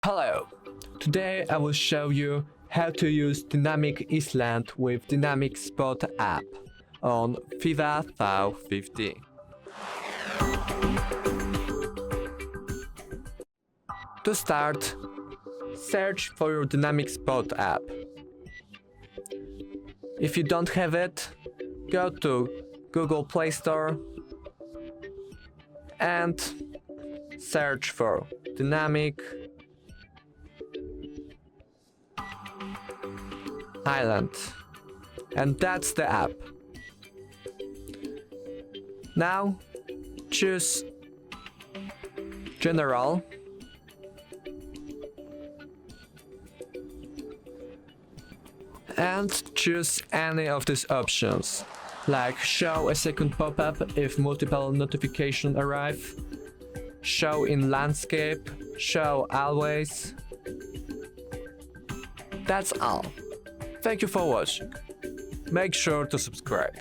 Hello! Today I will show you how to use Dynamic Island with Dynamic Spot app on VIVO V50. To start, search for your Dynamic Spot app. If you don't have it, go to Google Play Store and search for Dynamic Island, and that's the app. Now choose General and choose any of these options, like show a second pop-up if multiple notifications arrive, show in landscape, show always. That's all. Thank you for watching. Make sure to subscribe.